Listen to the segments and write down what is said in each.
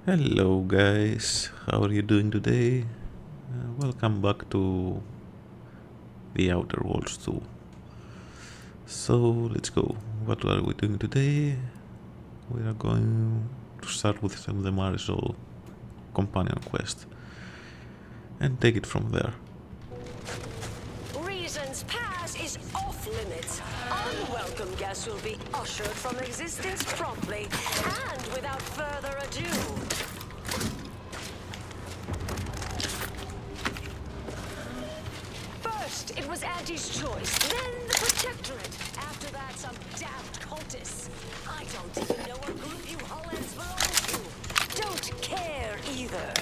Hello guys, how are you doing today? Welcome back to the Outer Worlds 2. So let's go. What are we doing today? We are going to start with some of the Marisol companion quest and take it from there. Reason's Pass is off limits. Unwelcome guests will be ushered from existence promptly and without further ado. First, it was Auntie's choice, then the Protectorate. After that, some damned cultists. I don't even know what group you Hullens belong to. Don't care either.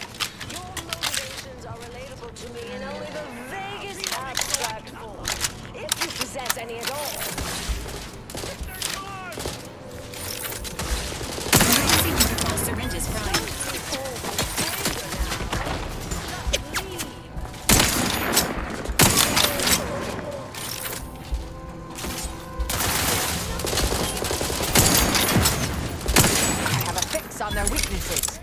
Your motivations are relatable to me in only the vaguest abstract form, if you possess any at all. Emergency protocol syringes prime. On their weaknesses.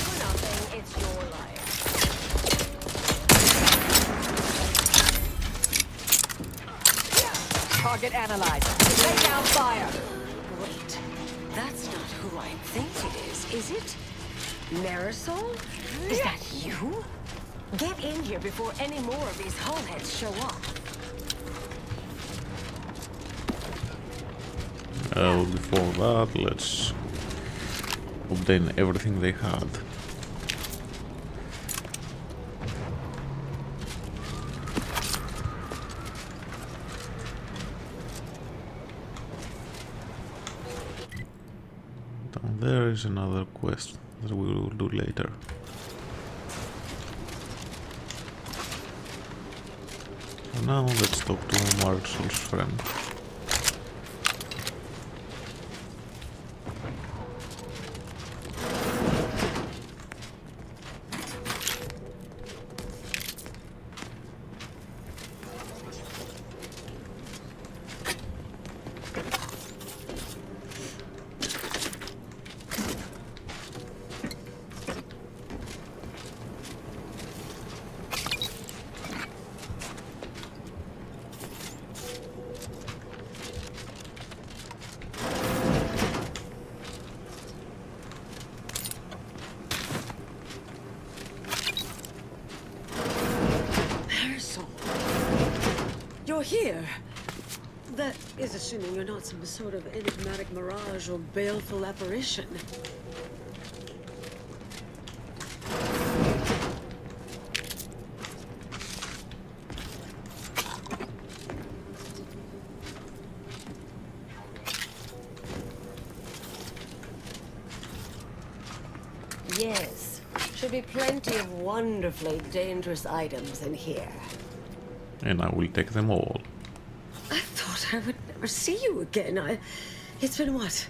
For nothing, it's your life. Target analyzed. Lay down fire. Wait, that's not who I think it is it? Marisol? Is that you? Get in here before any more of these hullheads show up. Before that, let's obtain everything they had. Down there is another quest that we will do later. For now, let's talk to Marisol's friend. You're here. That is assuming you're not some sort of enigmatic mirage or baleful apparition. Yes, should be plenty of wonderfully dangerous items in here. And I will take them all. I thought I would never see you again. It's been what?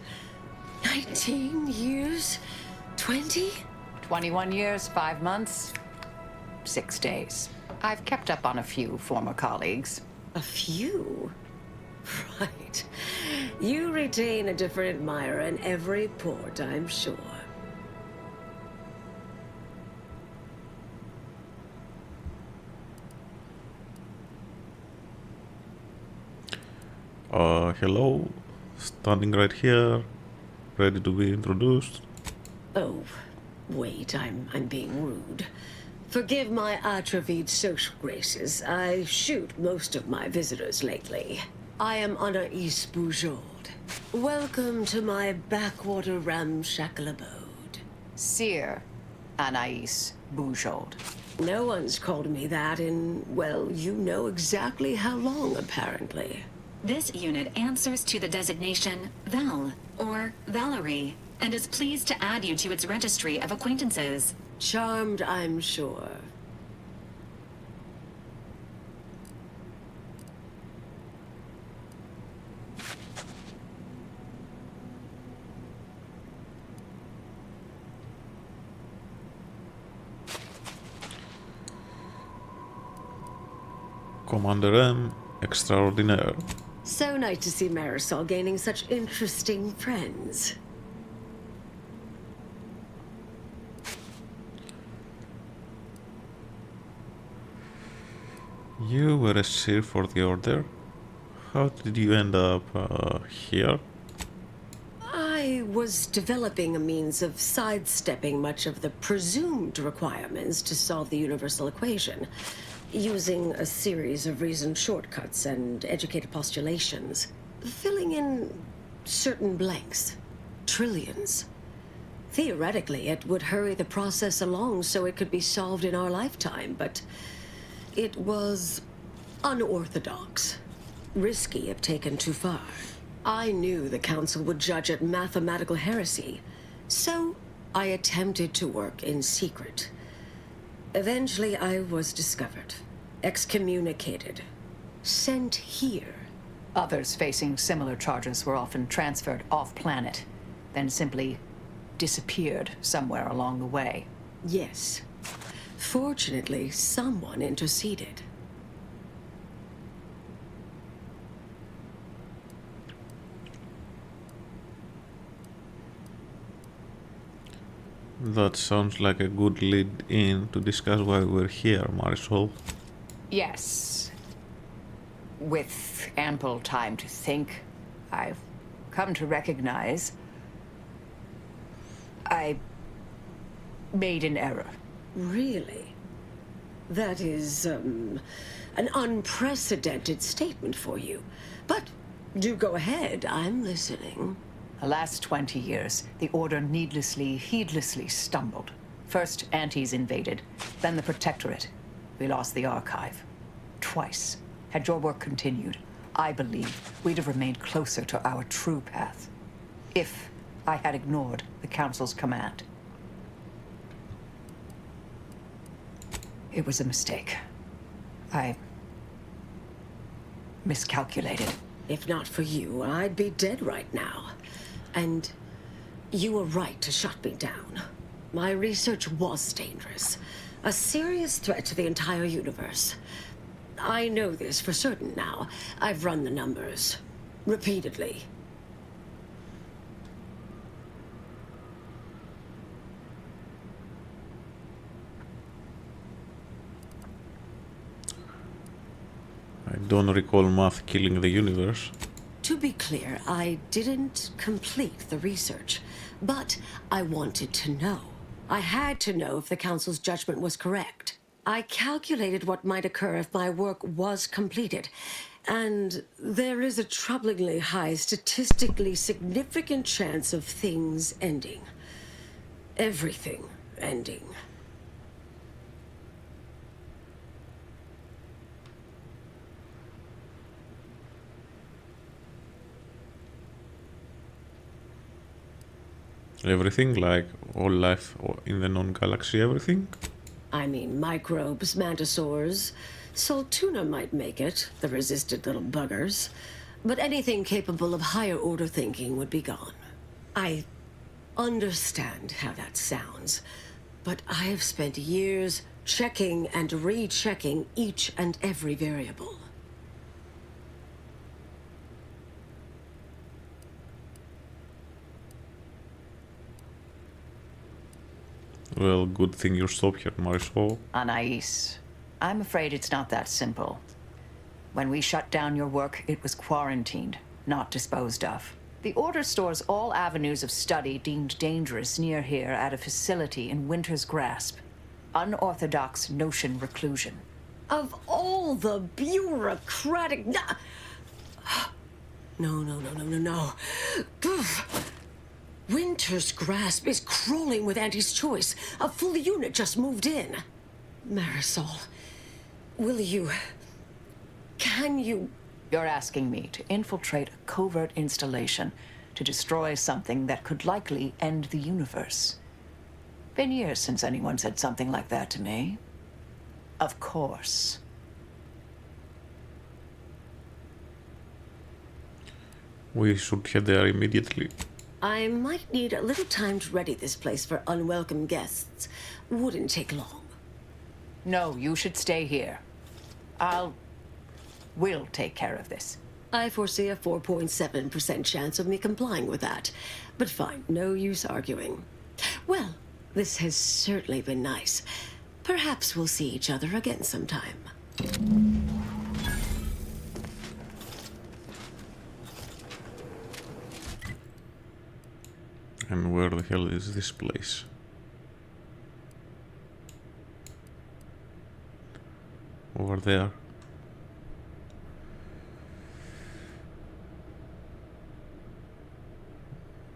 19 years? 20? 21 years, 5 months, 6 days. I've kept up on a few former colleagues. A few? Right. You retain a different Myra in every port, I'm sure. Hello, standing right here, ready to be introduced. Oh, wait, I'm being rude. Forgive my atrophied social graces. I shoot most of my visitors lately. I am Anais Boujold. Welcome to my backwater ramshackle abode. Seer Anais Boujold. No one's called me that in, well, you know exactly how long, apparently. This unit answers to the designation Val, or Valerie, and is pleased to add you to its registry of acquaintances. Charmed, I'm sure. Commander M, extraordinaire. So nice to see Marisol gaining such interesting friends. You were a sheriff for the Order. How did you end up here? I was developing a means of sidestepping much of the presumed requirements to solve the universal equation, using a series of reasoned shortcuts and educated postulations, filling in certain blanks. Trillions. Theoretically, it would hurry the process along so it could be solved in our lifetime, but it was unorthodox. Risky if taken too far. I knew the Council would judge it mathematical heresy, so I attempted to work in secret. Eventually, I was discovered, excommunicated, sent here. Others facing similar charges were often transferred off-planet, then simply disappeared somewhere along the way. Yes. Fortunately, someone interceded. That sounds like a good lead in to discuss why we're here, Marisol. Yes. With ample time to think, I've come to recognize I made an error. Really? That is, an unprecedented statement for you. But do go ahead, I'm listening. The last 20 years, the Order heedlessly stumbled. First, Antes invaded, then the Protectorate. We lost the Archive. Twice. Had your work continued, I believe we'd have remained closer to our true path. If I had ignored the Council's command. It was a mistake. I miscalculated. If not for you, I'd be dead right now. And you were right to shut me down. My research was dangerous. A serious threat to the entire universe. I know this for certain now. I've run the numbers. Repeatedly. I don't recall math killing the universe. To be clear, I didn't complete the research, but I wanted to know. I had to know if the Council's judgment was correct. I calculated what might occur if my work was completed, and there is a troublingly high, statistically significant chance of things ending. Everything ending. Everything, like all life in the non-galaxy, everything? I mean, microbes, mantisaurs. Salt tuna might make it, the resistant little buggers. But anything capable of higher order thinking would be gone. I understand how that sounds, but I have spent years checking and rechecking each and every variable. Well, good thing you stopped here, Marisol. Anais, I'm afraid it's not that simple. When we shut down your work, it was quarantined, not disposed of. The Order stores all avenues of study deemed dangerous near here at a facility in Winter's Grasp. Unorthodox notion reclusion. Of all the bureaucratic... No. Poof. Winter's Grasp is crawling with Auntie's choice. A full unit just moved in. Marisol, will you... Can you... You're asking me to infiltrate a covert installation to destroy something that could likely end the universe. Been years since anyone said something like that to me. Of course. We should head there immediately. I might need a little time to ready this place for unwelcome guests. Wouldn't take long. No, you should stay here. We'll take care of this. I foresee a 4.7% chance of me complying with that. But fine, no use arguing. Well, this has certainly been nice. Perhaps we'll see each other again sometime. And where the hell is this place? Over there.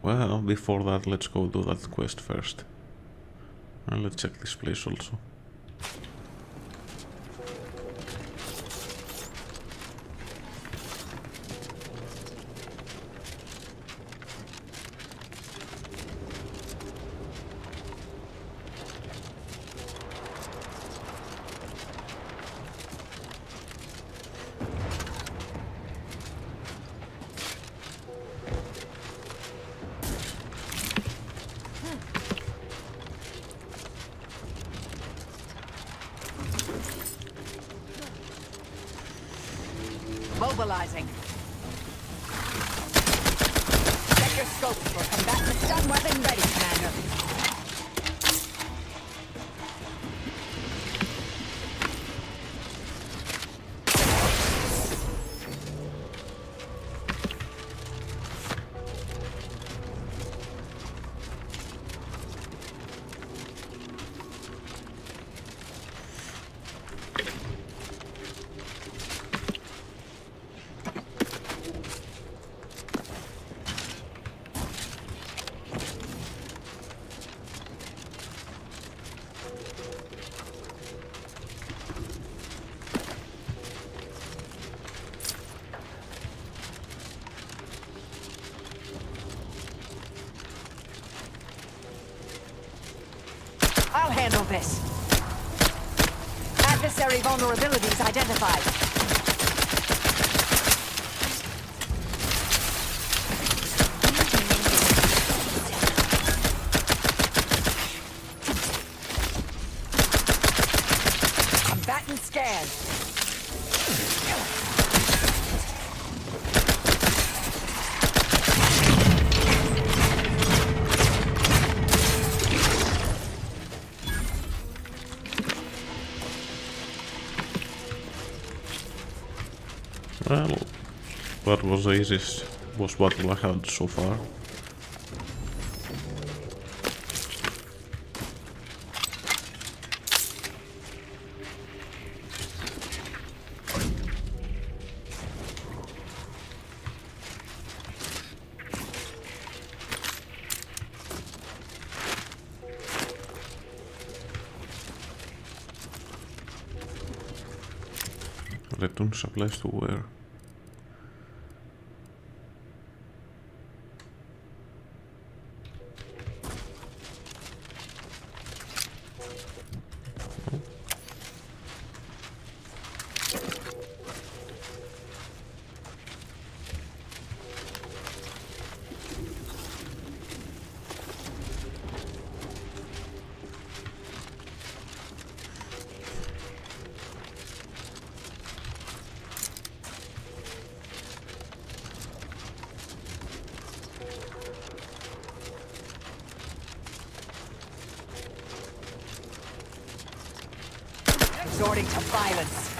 Well, before that, let's go do that quest first. And let's check this place also. Mobilizing. Check your scope for combatant stun weapon ready, Commander. I'll handle this. Adversary vulnerabilities identified. Combatant scanned. Well, what was the easiest boss battle I had so far. Return supplies to where? Resorting to violence.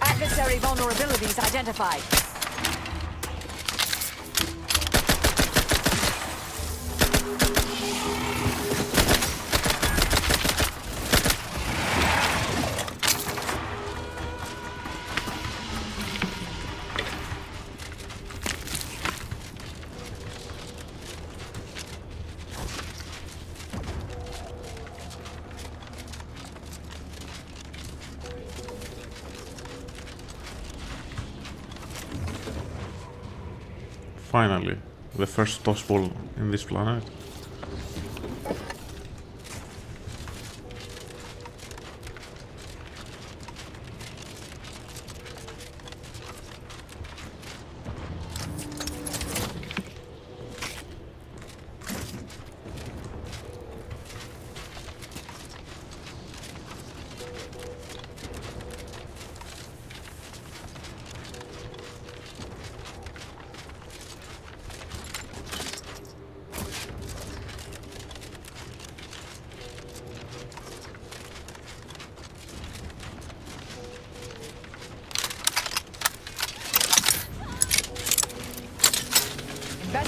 Adversary vulnerabilities identified. Finally, the first toss ball in this planet.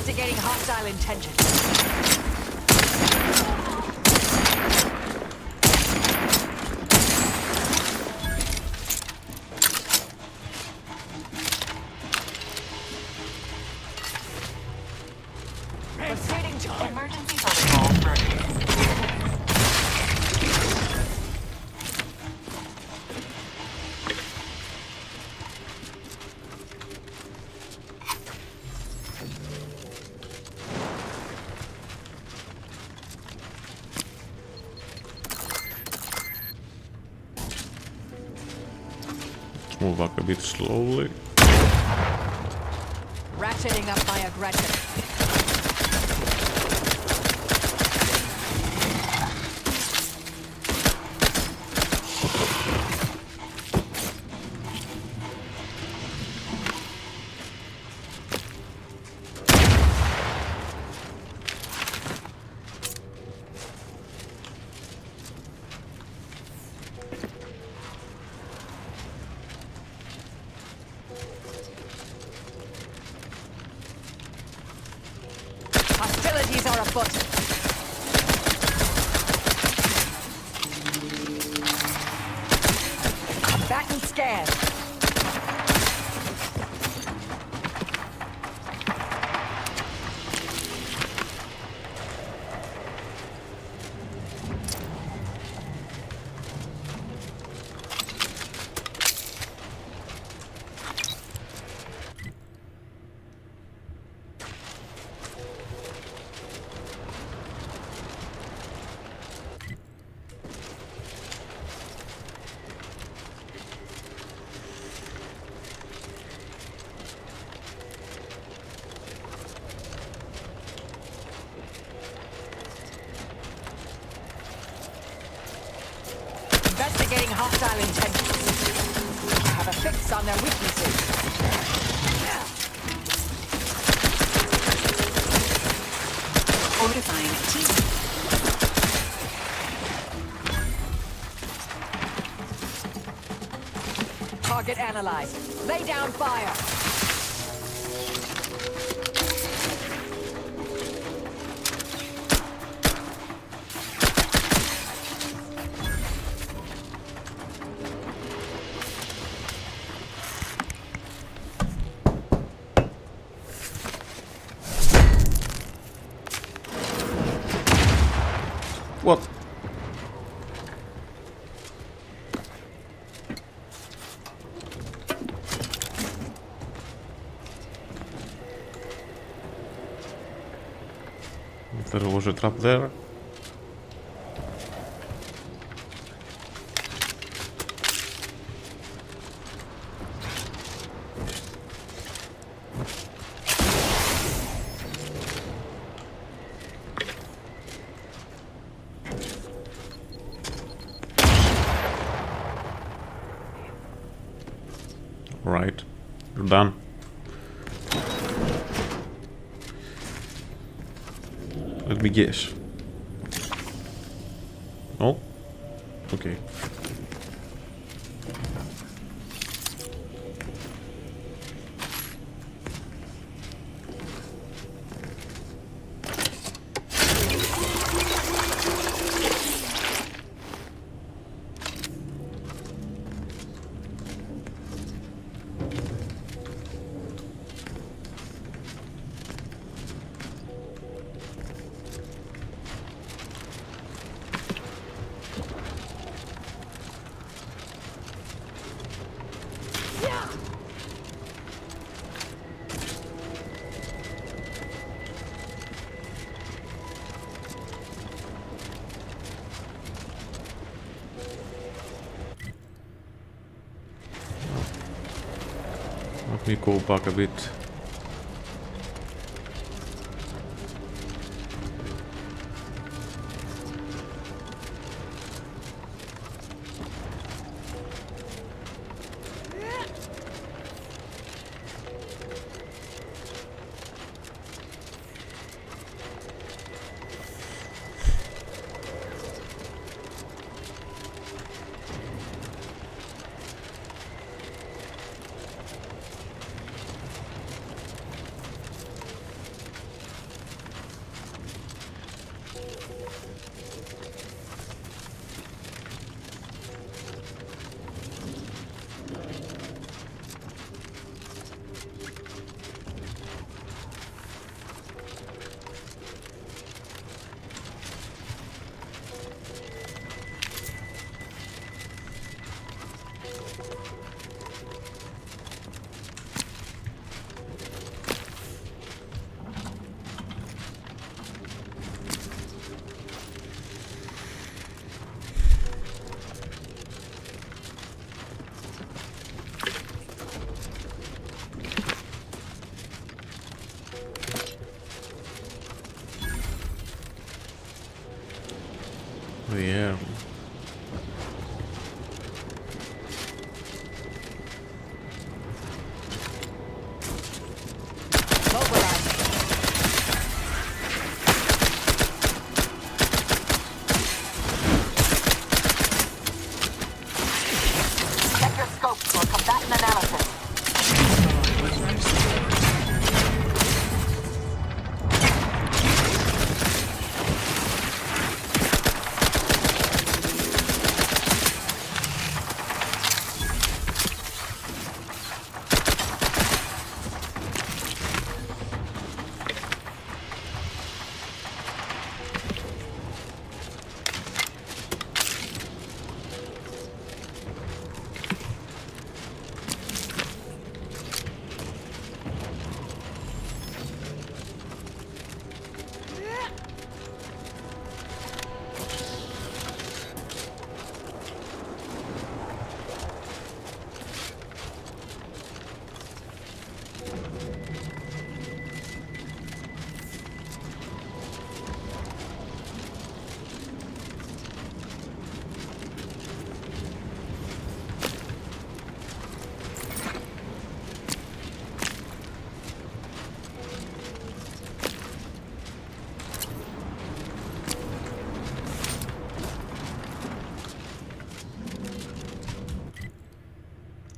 Investigating hostile intentions. Proceeding to Emergency protocol ready. Move back a bit slowly. ratcheting up my aggression. Hostilities are afoot. Combatant scanned. Investigating hostile intentions. I have a fix on their weaknesses. Fortifying team. Target analyzed. Lay down fire. What? There was a trap there. Right, you're done. Let me guess. No? Okay. Let me go back a bit. Yeah. Check your scope for combatant analysis.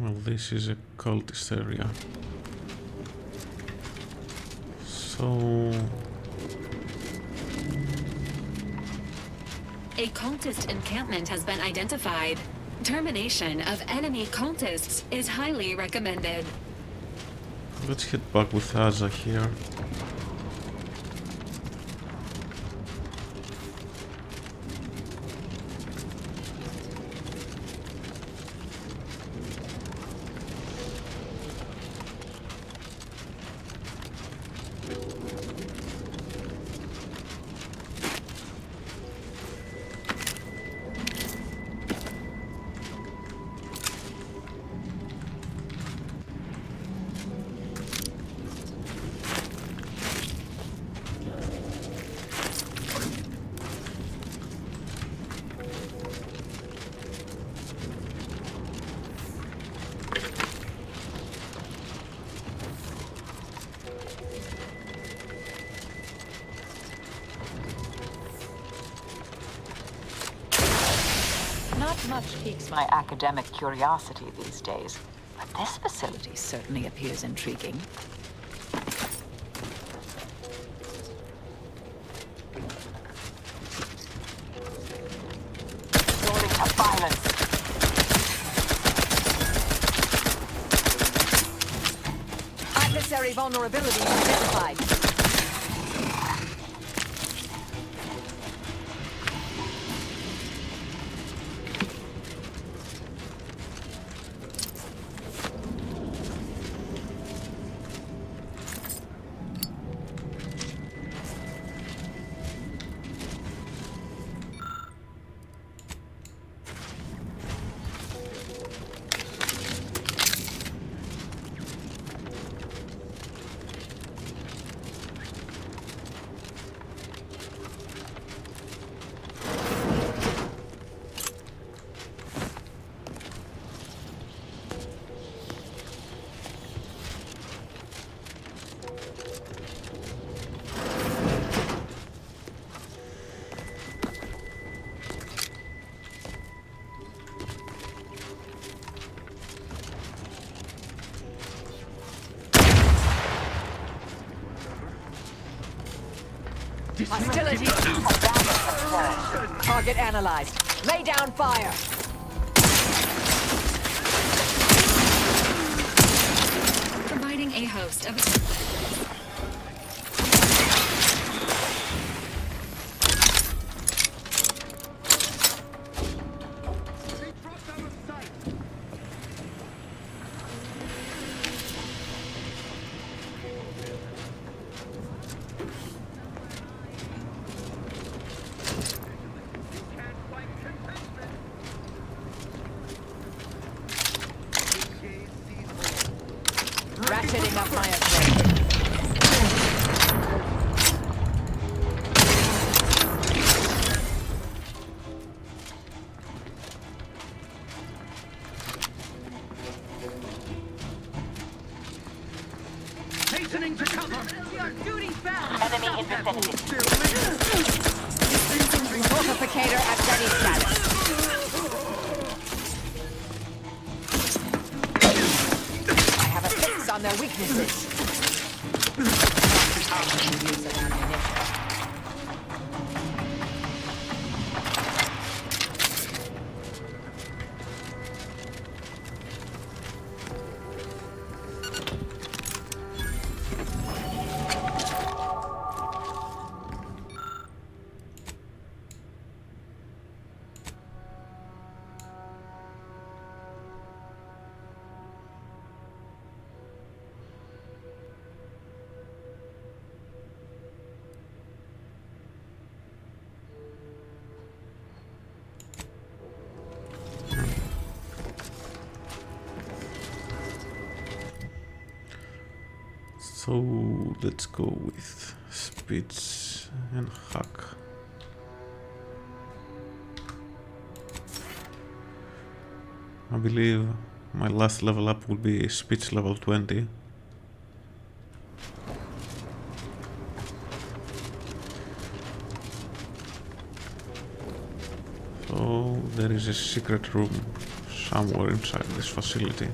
Well, this is a cultist area. So... A cultist encampment has been identified. Termination of enemy cultists is highly recommended. let's head back with Asa here. Not much piques my academic curiosity these days, but this facility Certainly appears intriguing. resorting to violence. Adversary vulnerability identified. Hostility. Target analyzed. Lay down fire. Providing a host of... Ratcheting up my aggression. Hastening to cover! Duty bound! Enemy in vicinity. Dispensing Fortificator at ready status. I have a fix on their weaknesses. Use of ammunition. So let's go with speech and hack. I believe my last level up will be speech level 20. So there is a secret room somewhere inside this facility.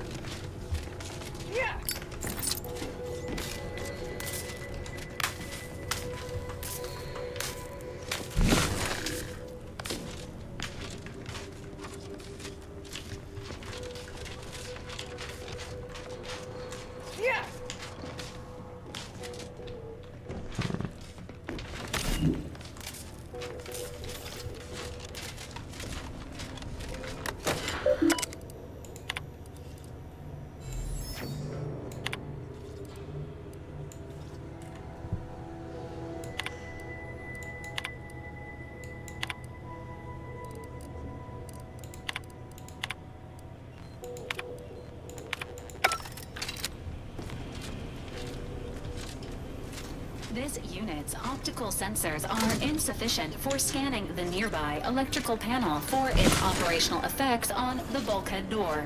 This unit's optical sensors are insufficient for scanning the nearby electrical panel for its operational effects on the bulkhead door.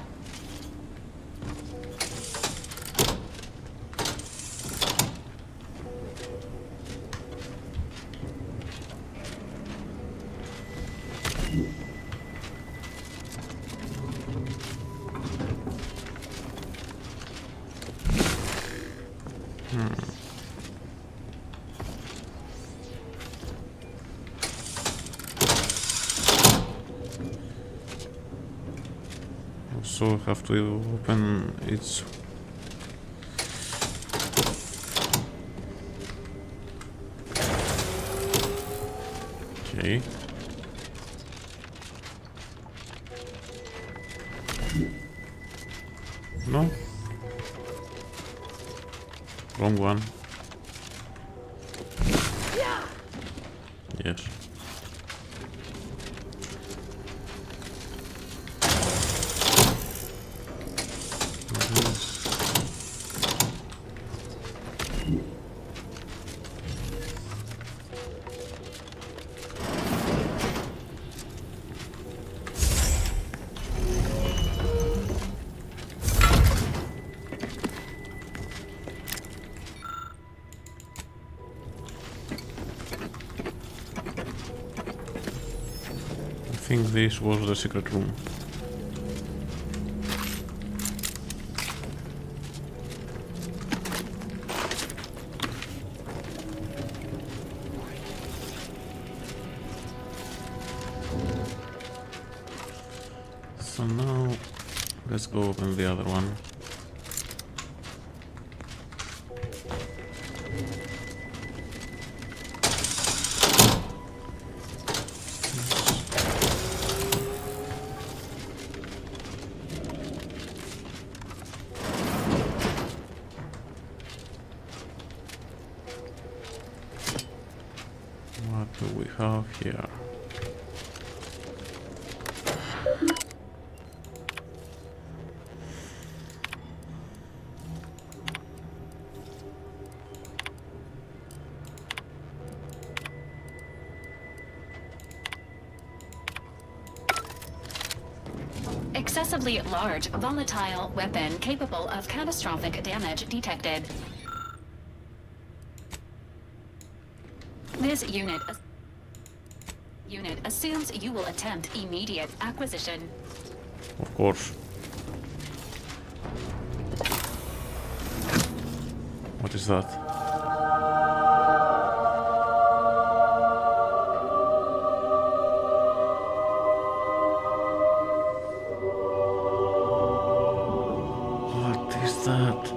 Also have to open its okay. No. Wrong one. Yes. I think this was the secret room. So now let's go open the other one. What do we have here? Excessively large, volatile weapon capable of catastrophic damage detected. This unit assumes you will attempt immediate acquisition. Of course. What is that? What is that?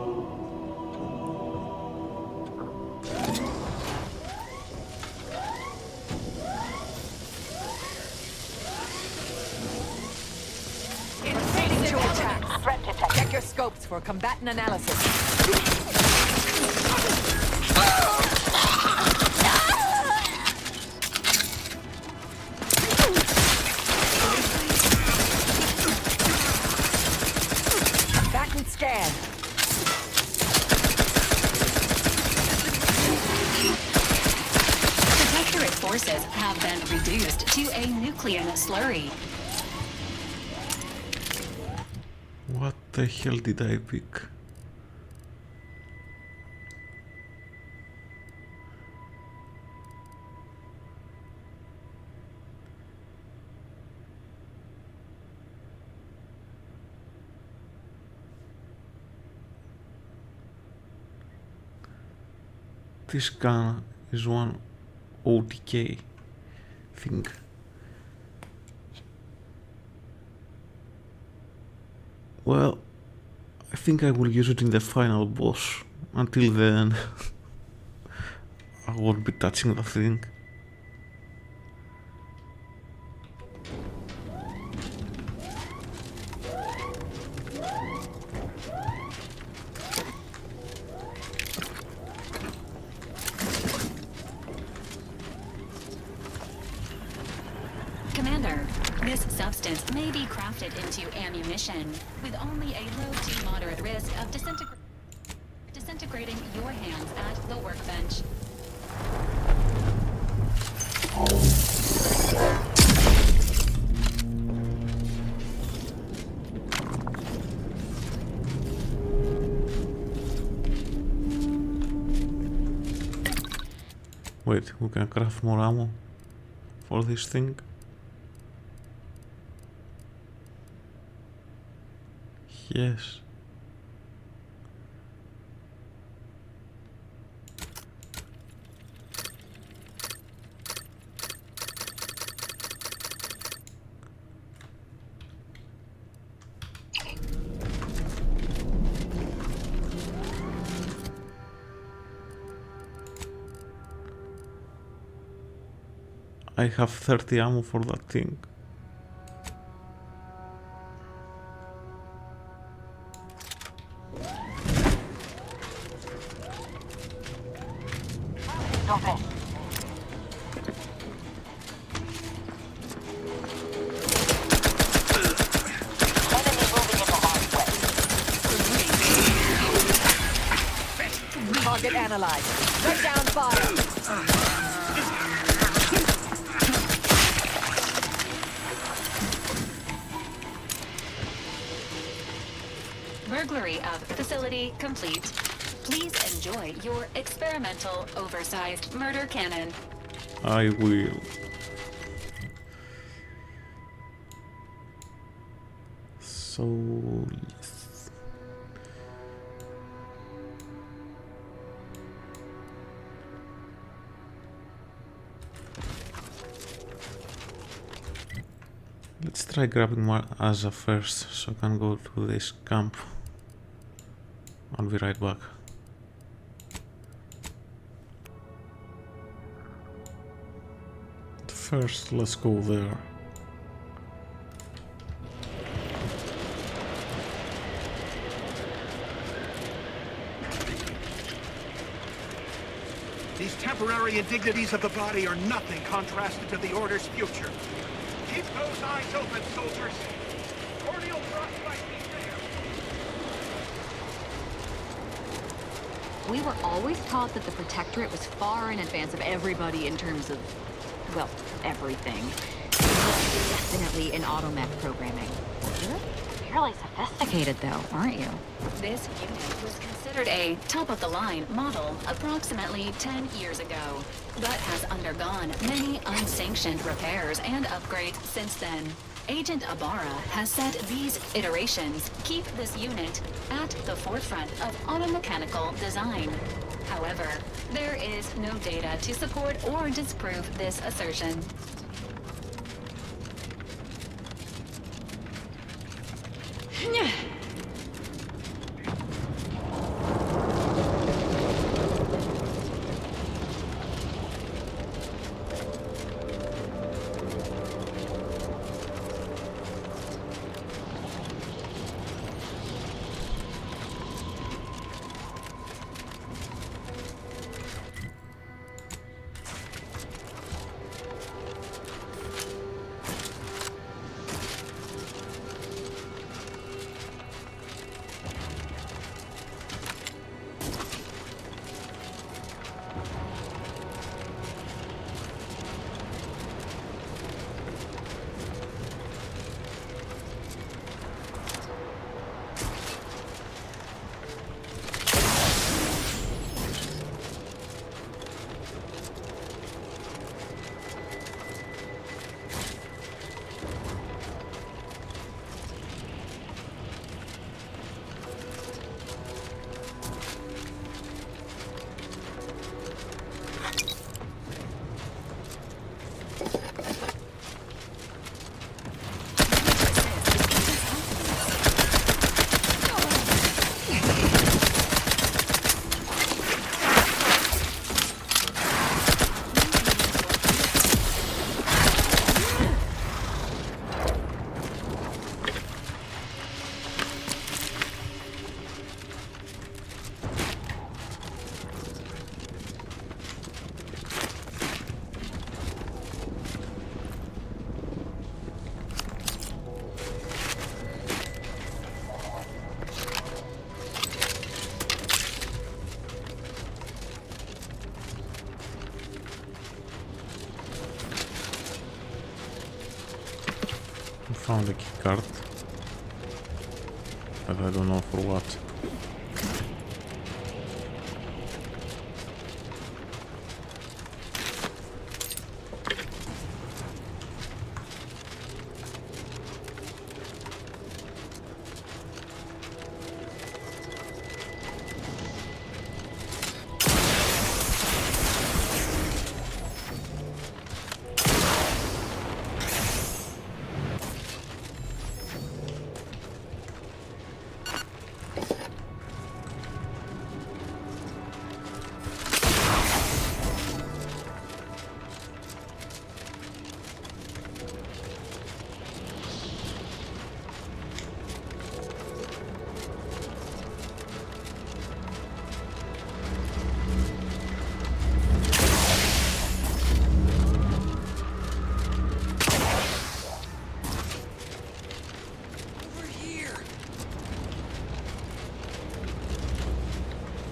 Invading to attack. Threat detected. Check your scopes for combatant analysis. Combatant scan. Protectorate forces have been reduced to a nuclear slurry. What the hell did I pick? This gun is one OTK thing. Well, I think I will use it in the final boss. Until then, I won't be touching the thing. Commander, this substance may be crafted into ammunition with only a low to moderate risk of disintegrating your hands at the workbench. Wait, we can craft more ammo for this thing? Yes. I have 30 ammo for that thing. Stop it. Enemy moving into harm's way. Target analyzed. Lay down fire. Burglary of facility complete. Please enjoy your experimental oversized murder cannon. I will. So yes. Let's try grabbing more Asa first, so I can go to this camp. I'll be right back. First, let's go there. These temporary indignities of the body are nothing contrasted to the Order's future. Keep those eyes open, soldiers. Cordial frostbite be there. We were always taught that the Protectorate was far in advance of everybody in terms of, well, everything. Definitely in automech programming. You're fairly sophisticated, though, aren't you? This unit was considered a top-of-the-line model approximately 10 years ago, but has undergone many unsanctioned repairs and upgrades since then. Agent Ibarra has said these iterations keep this unit at the forefront of automechanical design. However, there is no data to support or disprove this assertion. Found a key card, but I don't know for what.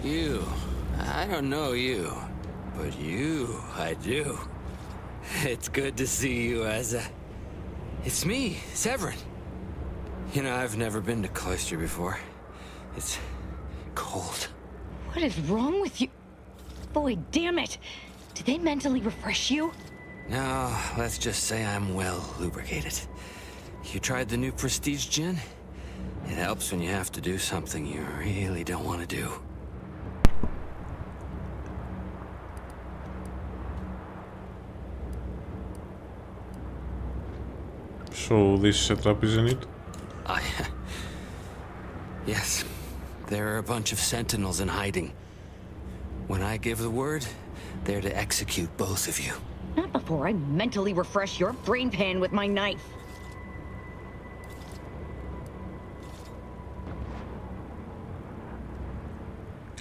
You. I don't know you, but you, I do. It's good to see you, Asa. It's me, Severin. You know, I've never been to Cloister before. It's cold. What is wrong with you? Boy, damn it! Did they mentally refresh you? No, let's just say I'm well lubricated. You tried the new Prestige gin? It helps when you have to do something you really don't want to do. So this setup, isn't it? Yes. There are a bunch of sentinels in hiding. When I give the word, they're to execute both of you. Not before I mentally refresh your brain pan with my knife.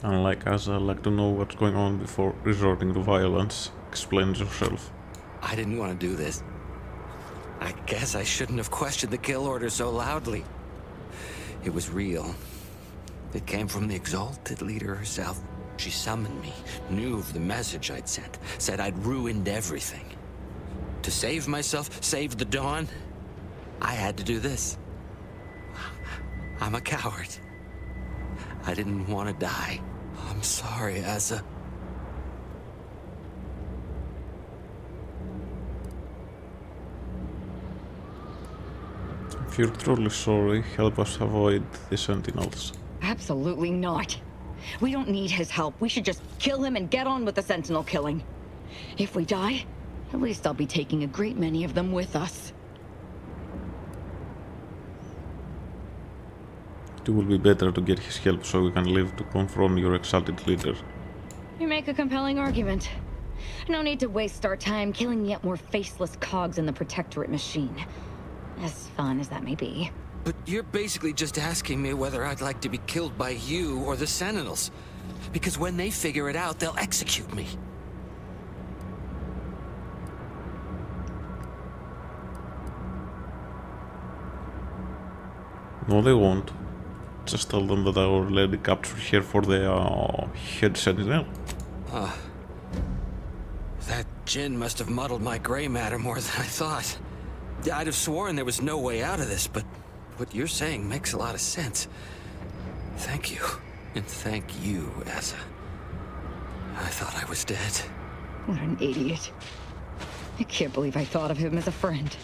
Unlike us, I like to know what's going on before resorting to violence. Explain yourself. I didn't want to do this. I guess I shouldn't have questioned the kill order so loudly. It was real. It came from the exalted leader herself. She summoned me, knew of the message I'd sent, said I'd ruined everything. To save myself, save the Dawn, I had to do this. I'm a coward. I didn't want to die. I'm sorry, Asa. If you're truly sorry, help us avoid the sentinels. Absolutely not. We don't need his help. We should just kill him and get on with the sentinel killing. If we die, at least I'll be taking a great many of them with us. It will be better to get his help so we can live to confront your exalted leader. You make a compelling argument. No need to waste our time killing yet more faceless cogs in the Protectorate machine. As fun as that may be. But you're basically just asking me whether I'd like to be killed by you or the Sentinels. Because when they figure it out, they'll execute me. No, they won't. Just tell them that I already captured her for the head sentinel. That gin must have muddled my gray matter more than I thought. I'd have sworn there was no way out of this, but what you're saying makes a lot of sense. Thank you. And thank you, Asa. I thought I was dead. What an idiot. I can't believe I thought of him as a friend.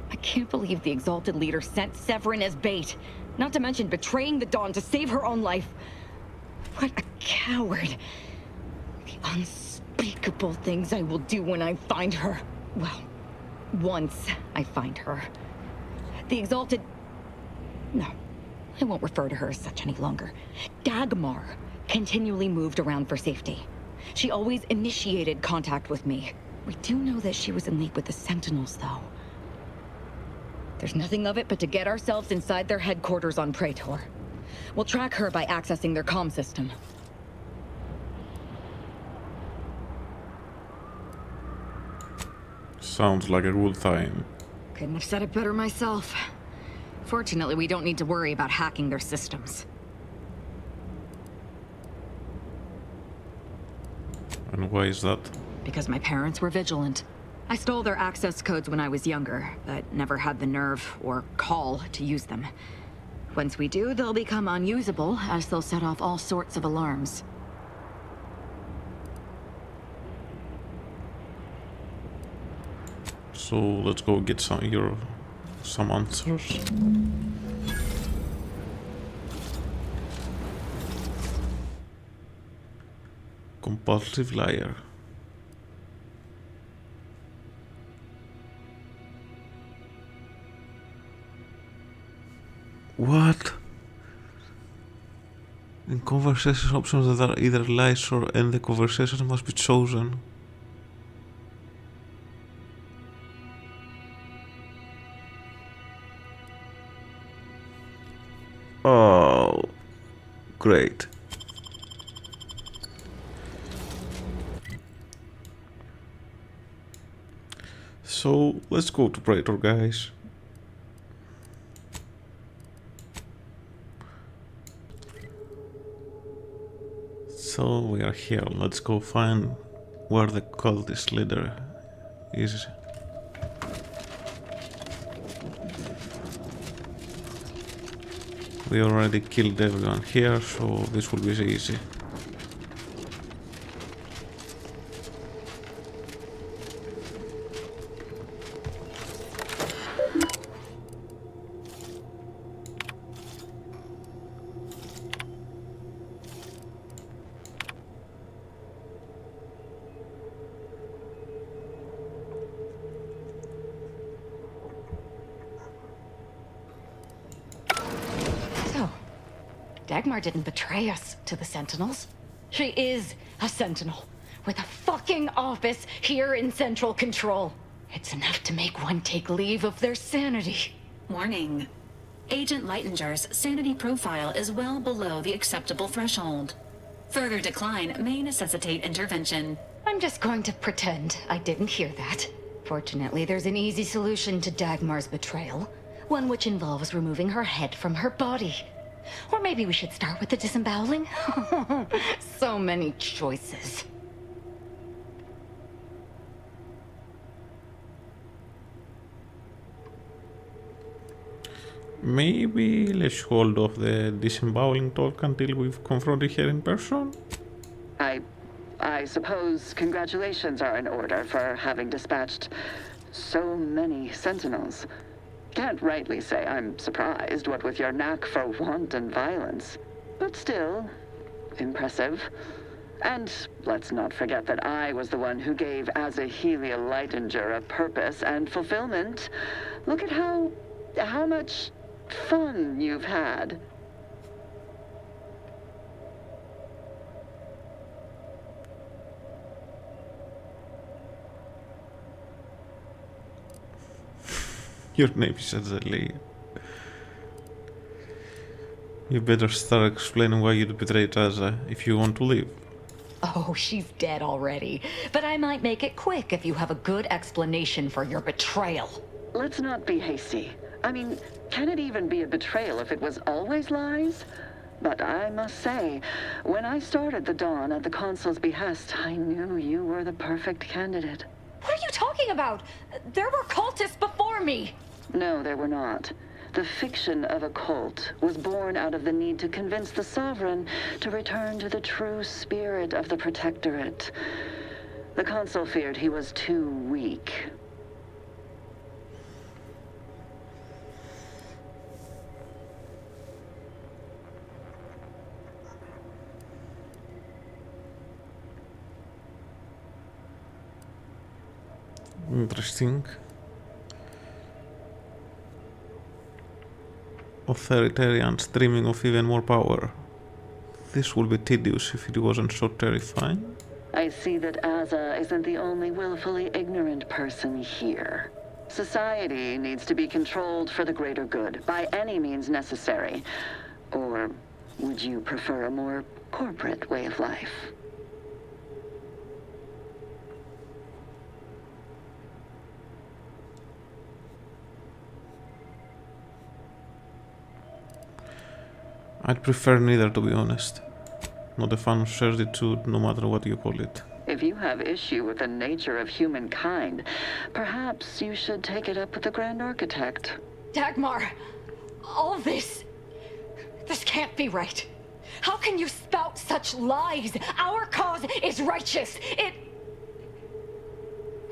I can't believe the Exalted Leader sent Severin as bait. Not to mention betraying the Dawn to save her own life. What a coward. The unspeakable things I will do when I find her. Well, once I find her. The Exalted... No, I won't refer to her as such any longer. Dagmar continually moved around for safety. She always initiated contact with me. We do know that she was in league with the Sentinels, though. There's nothing of it but to get ourselves inside their headquarters on Praetor. We'll track her by accessing their comm system. Sounds like a good time. Couldn't have said it better myself. Fortunately, we don't need to worry about hacking their systems. And why is that? Because my parents were vigilant. I stole their access codes when I was younger, but never had the nerve or call to use them. Once we do, they'll become unusable, as they'll set off all sorts of alarms. So let's go get some answers. Compulsive liar. What? In conversation options that are either lies or and the conversation must be chosen. Oh, great. So let's go to Praetor, guys. So we are here. Let's go find where the cultist leader is. We already killed everyone here, so this will be easy. Dagmar didn't betray us to the Sentinels. She is a Sentinel, with a fucking office here in Central Control. It's enough to make one take leave of their sanity. Warning. Agent Lightinger's sanity profile is well below the acceptable threshold. Further decline may necessitate intervention. I'm just going to pretend I didn't hear that. Fortunately, there's an easy solution to Dagmar's betrayal. One which involves removing her head from her body. Or maybe we should start with the disemboweling? So many choices. Maybe let's hold off the disemboweling talk until we've confronted her in person? I suppose congratulations are in order for having dispatched so many Sentinels. Can't rightly say I'm surprised, what with your knack for wanton violence. But still, impressive. And let's not forget that I was the one who gave Azahelia Lightinger a purpose and fulfillment. Look at how much fun you've had. Your name is Azahelia. You better start explaining why you betrayed Aza if you want to live. Oh, she's dead already. But I might make it quick if you have a good explanation for your betrayal. Let's not be hasty. I mean, can it even be a betrayal if it was always lies? But I must say, when I started the Dawn at the Consul's behest, I knew you were the perfect candidate. What are you talking about? There were cultists before me. No, there were not. The fiction of a cult was born out of the need to convince the Sovereign to return to the true spirit of the Protectorate. The Consul feared he was too weak. Interesting. Authoritarians dreaming of even more power. This would be tedious if it wasn't so terrifying. I see that Aza isn't the only willfully ignorant person here. Society needs to be controlled for the greater good, by any means necessary. Or would you prefer a more corporate way of life? I'd prefer neither, to be honest. Not a fan of certitude, no matter what you call it. If you have issue with the nature of humankind, perhaps you should take it up with the Grand Architect. Dagmar, all this can't be right. How can you spout such lies? Our cause is righteous. It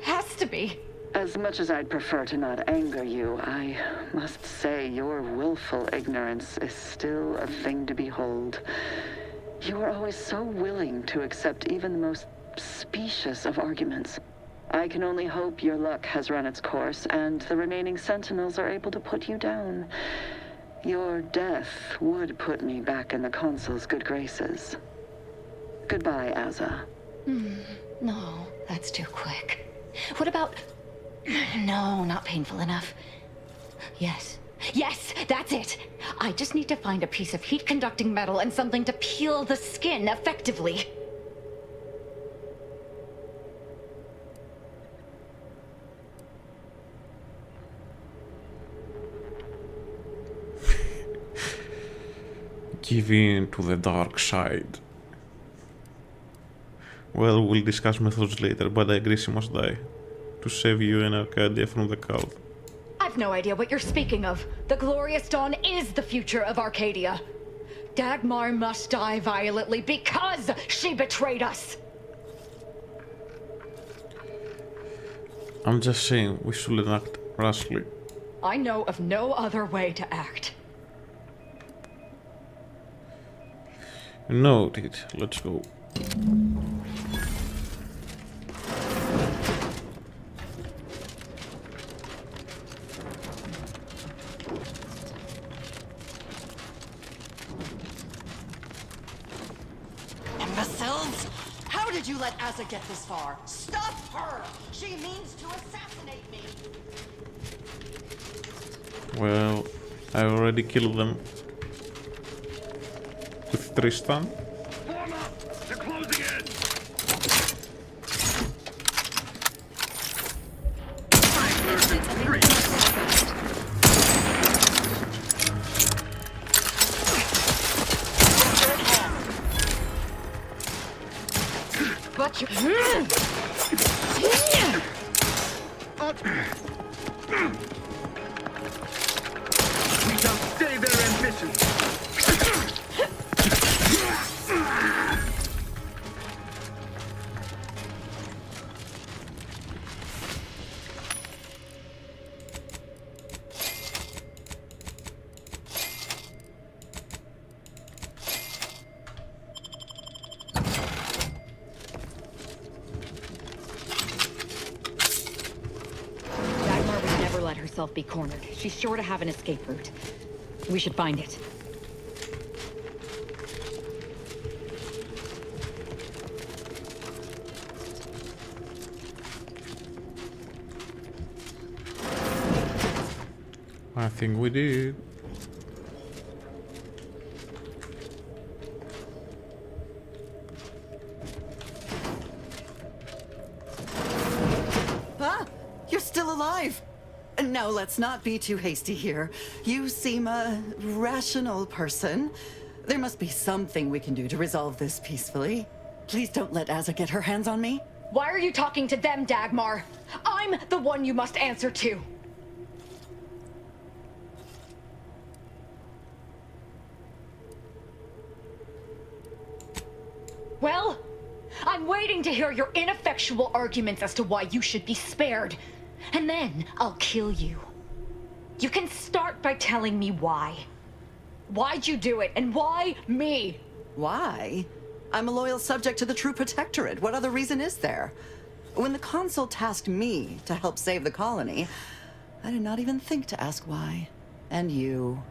has to be. As much as I'd prefer to not anger you, I must say your willful ignorance is still a thing to behold. You are always so willing to accept even the most specious of arguments. I can only hope your luck has run its course, and the remaining Sentinels are able to put you down. Your death would put me back in the Consul's good graces. Goodbye, Aza. No, that's too quick. What about... No, not painful enough. Yes, that's it. I just need to find a piece of heat-conducting metal and something to peel the skin effectively. Give in to the dark side. Well, we'll discuss methods later, but I agree she must die. To save you and Arcadia from the cult. I've no idea what you're speaking of. The Glorious Dawn is the future of Arcadia. Dagmar must die violently because she betrayed us. I'm just saying, we shouldn't act rashly. I know of no other way to act. Noted. Let's go. Nonsense! How did you let Asa get this far? Stop her! She means to assassinate me! Well, I already killed them with Tristan. Form up! They're closing in! But you... We shall stay their ambition! Dagmar would never let herself be cornered. She's sure to have an escape route. We should find it. I think we did. Ah! You're still alive! Now, let's not be too hasty here. You seem a rational person. There must be something we can do to resolve this peacefully. Please don't let Asa get her hands on me. Why are you talking to them, Dagmar? I'm the one you must answer to. Well, I'm waiting to hear your ineffectual arguments as to why you should be spared. And then I'll kill you. You can start by telling me why. Why'd you do it, and why me? Why? I'm a loyal subject to the true Protectorate. What other reason is there? When the Consul tasked me to help save the colony, I did not even think to ask why. And you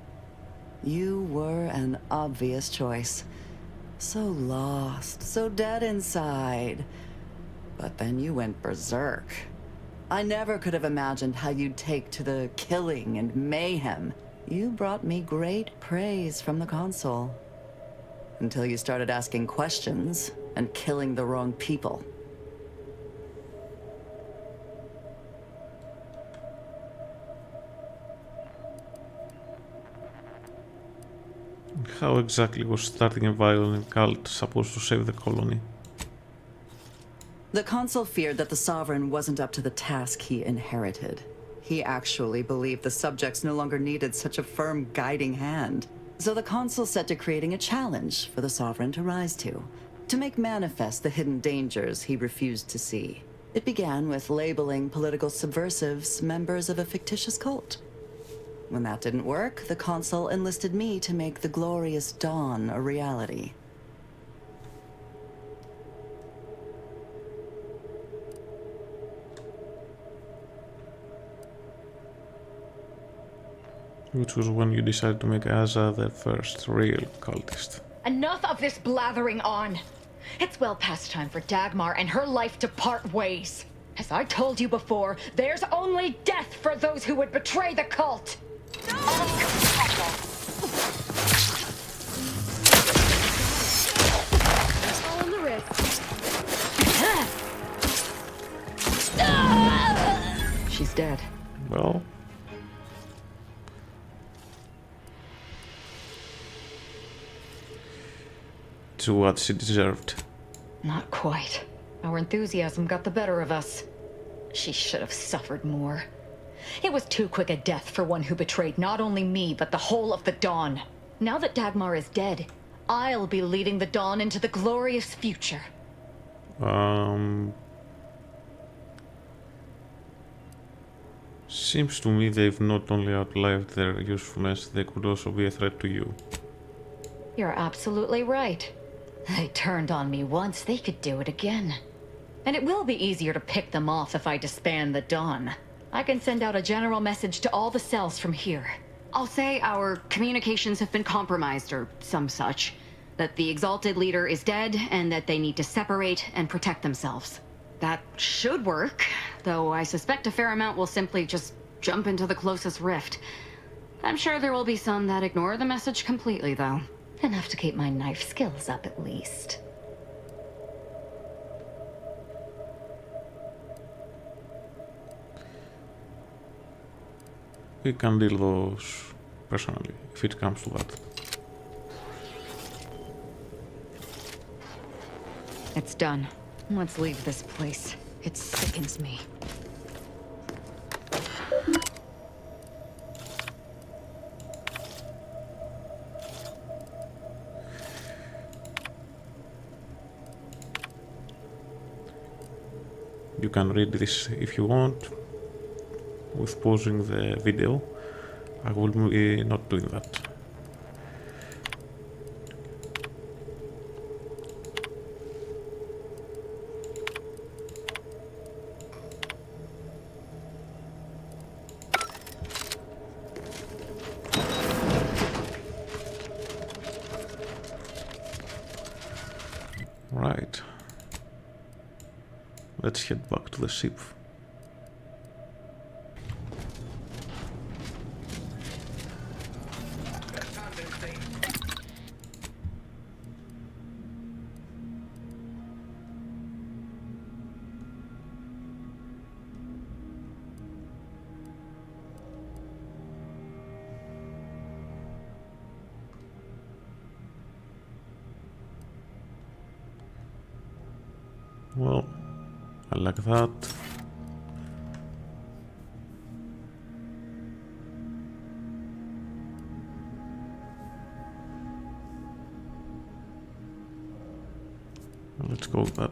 were an obvious choice. So lost, so dead inside. But then you went berserk. I never could have imagined how you'd take to the killing and mayhem. You brought me great praise from the Consul. Until you started asking questions and killing the wrong people. How exactly was starting a violent cult supposed to save the colony? The Consul feared that the Sovereign wasn't up to the task he inherited. He actually believed the subjects no longer needed such a firm guiding hand. So the Consul set to creating a challenge for the Sovereign to rise to make manifest the hidden dangers he refused to see. It began with labeling political subversives members of a fictitious cult. When that didn't work, the Consul enlisted me to make the glorious dawn a reality. Which was when you decided to make Asa the first real cultist. Enough of this blathering on. It's well past time for Dagmar and her life to part ways. As I told you before, there's only death for those who would betray the cult. All on the wrist. She's dead. Well, to what she deserved. Not quite. Our enthusiasm got the better of us. She should have suffered more. It was too quick a death for one who betrayed not only me, but the whole of the Dawn. Now that Dagmar is dead, I'll be leading the Dawn into the glorious future. Seems to me they've not only outlived their usefulness, they could also be a threat to you. You're absolutely right. They turned on me once, they could do it again. And it will be easier to pick them off if I disband the Dawn. I can send out a general message to all the cells from here. I'll say our communications have been compromised or some such. That the Exalted leader is dead, and that they need to separate and protect themselves. That should work, though I suspect a fair amount will simply just jump into the closest rift. I'm sure there will be some that ignore the message completely, though. Enough to keep my knife skills up, at least. We can deal those personally, if it comes to that. It's done. Let's leave this place. It sickens me. You can read this if you want, with pausing the video. I will be not doing that. Right. Let's head back to the ship. Well, I like that. Let's go with that.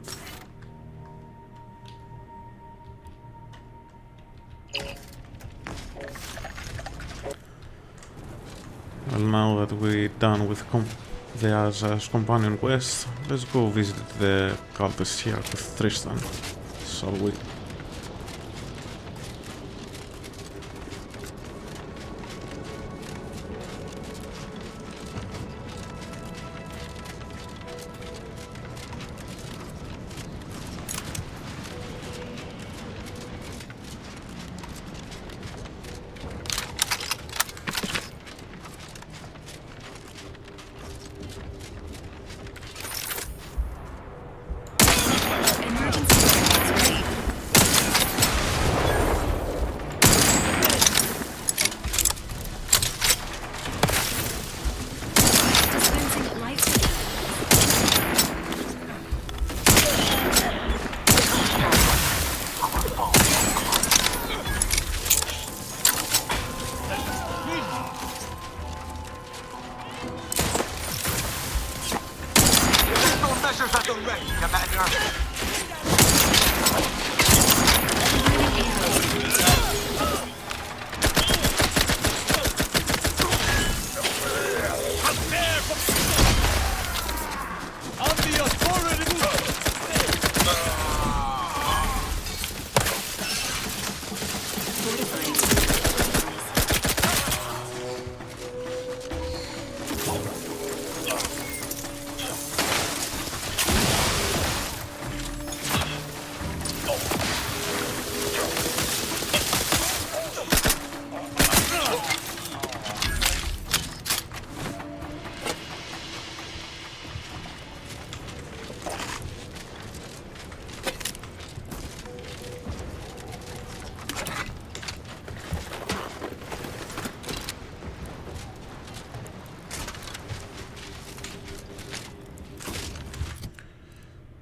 Well, now that we're done with the Aza's companion quest, let's go visit the cultists here with Tristan, shall we?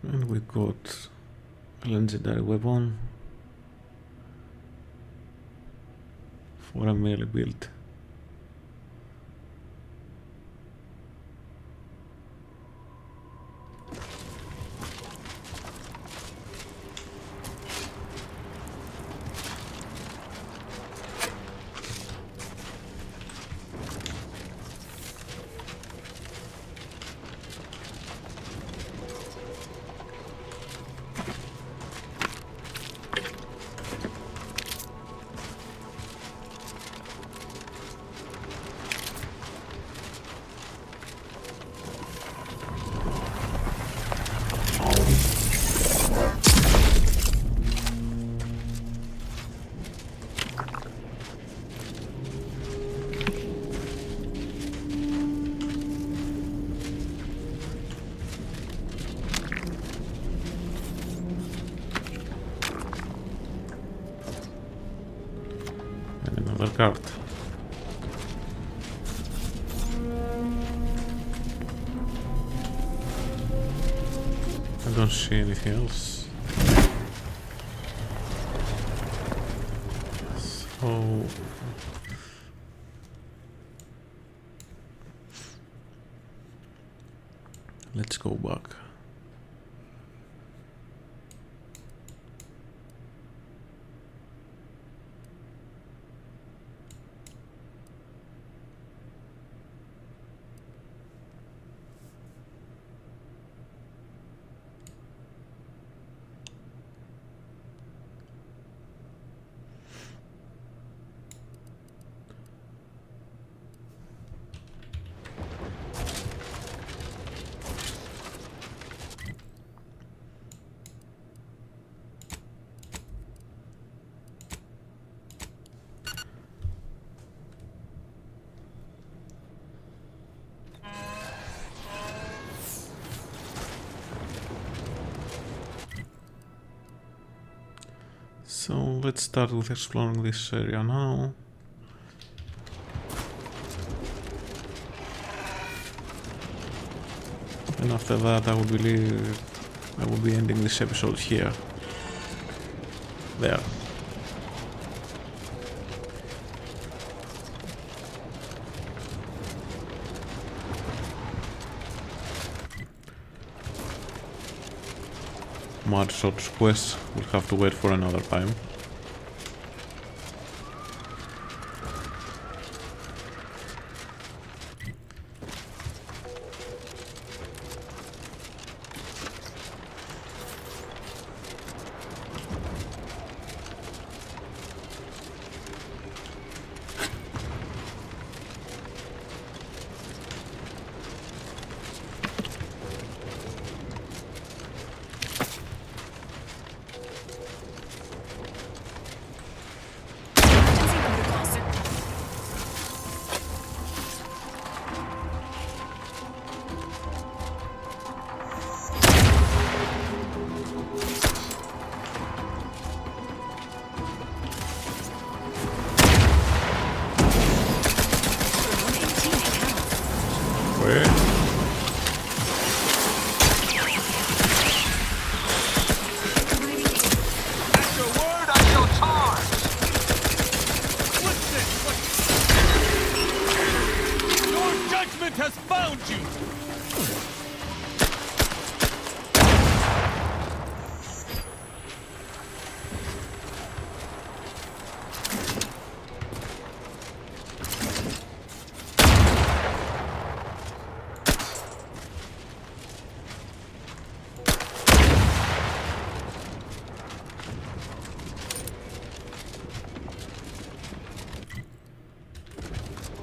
And we got a legendary weapon for a melee build. another card. I don't see anything else. So let's go back. So let's start with exploring this area now. And after that I will be ending this episode here. There. Mud Shot's quest will have to wait for another time.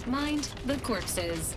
Mind the corpses.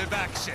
affirmative action.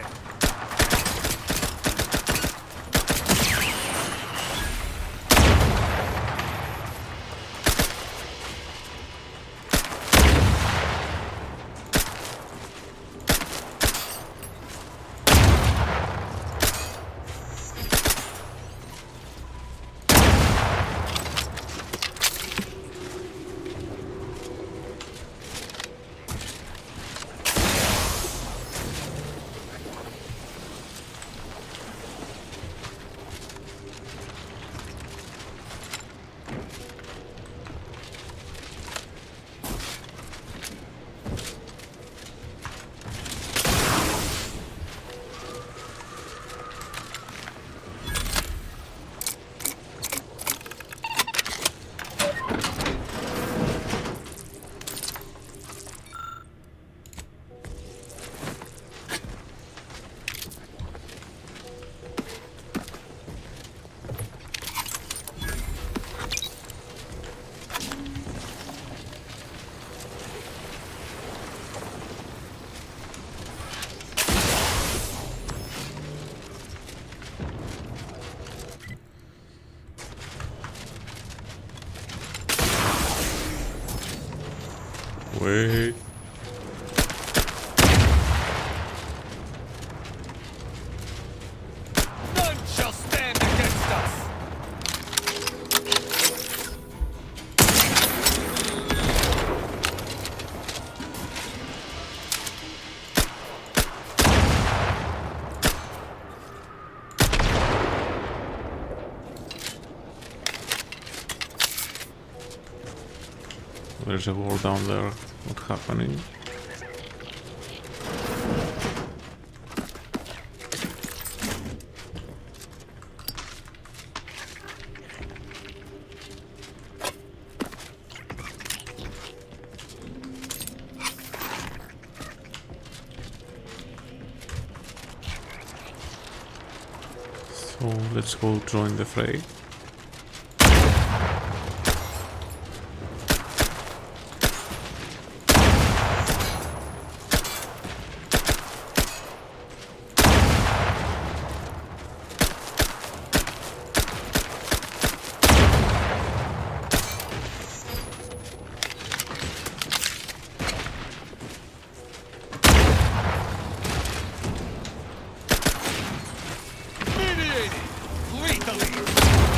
Wait. None shall stand against us! There's a wall down there. What's happening? So let's go join the fray. Mediating! Lethally!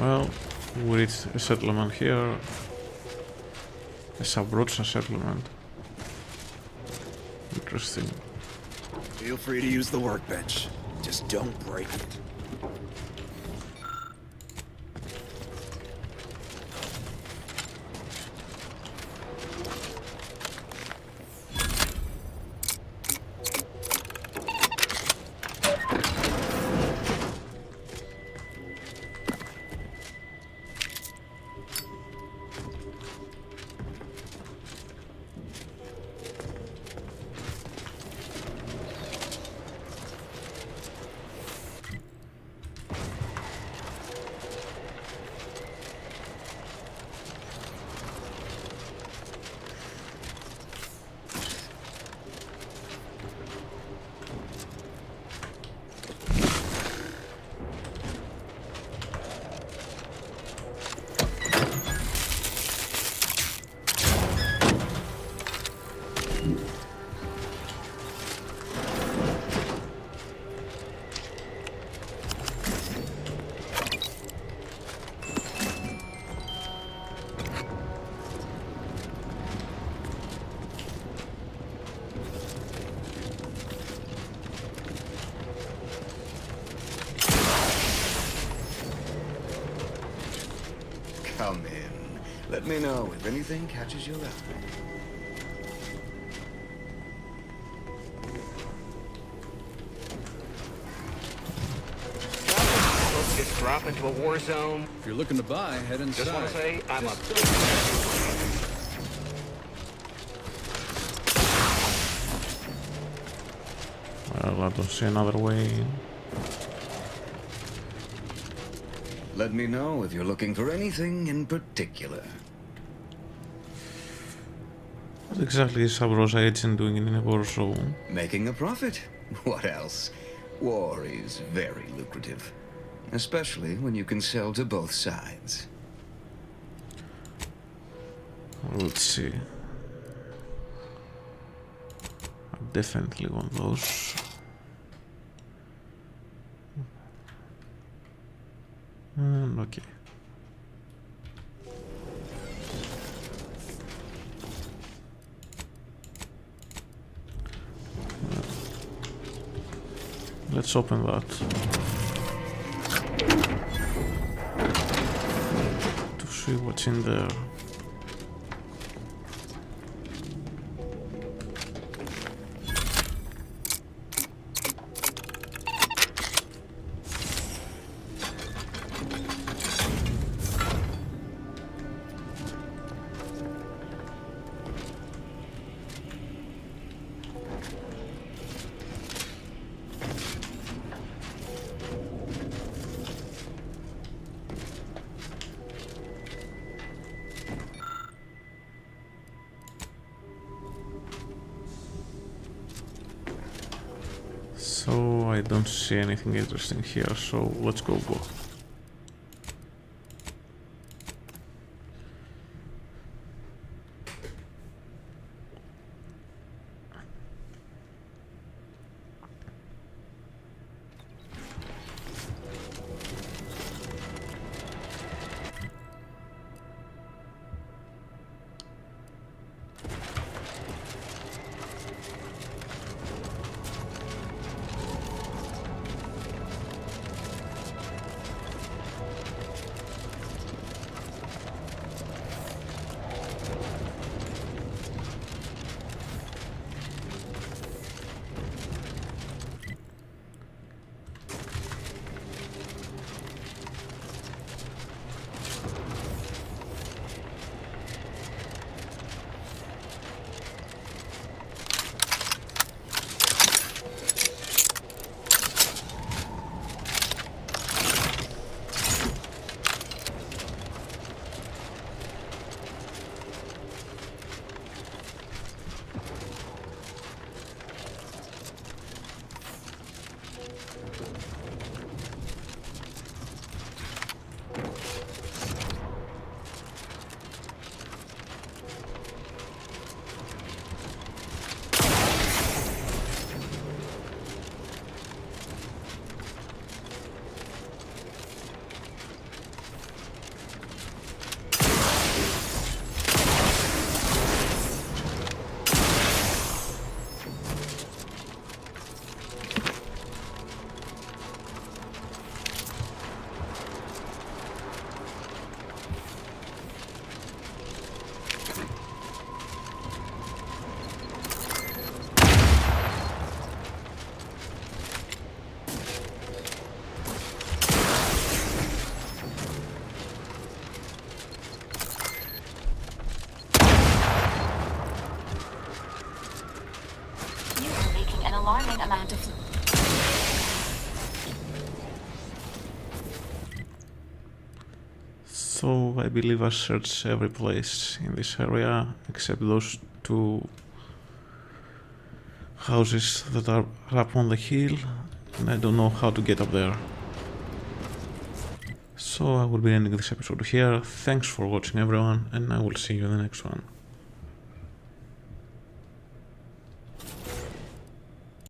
Well, we reached a settlement here. A Sabrocha settlement. Interesting. Feel free to use the workbench. Just don't break it. Come in. Let me know if anything catches your eye. Let's just drop into a war zone. If you're looking to buy, head inside. Just want to say, I'm a... Well, I don't see another way in. Let me know if you're looking for anything in particular. What exactly is Sabrocha Agent doing in a war zone? Making a profit. What else? War is very lucrative. Especially when you can sell to both sides. Let's see. I definitely want those. Okay. Let's open that. To see what's in there. So I don't see anything interesting here, so let's go. So I believe I searched every place in this area except those two houses that are up on the hill, and I don't know how to get up there. So I will be ending this episode here. Thanks for watching everyone, and I will see you in the next one.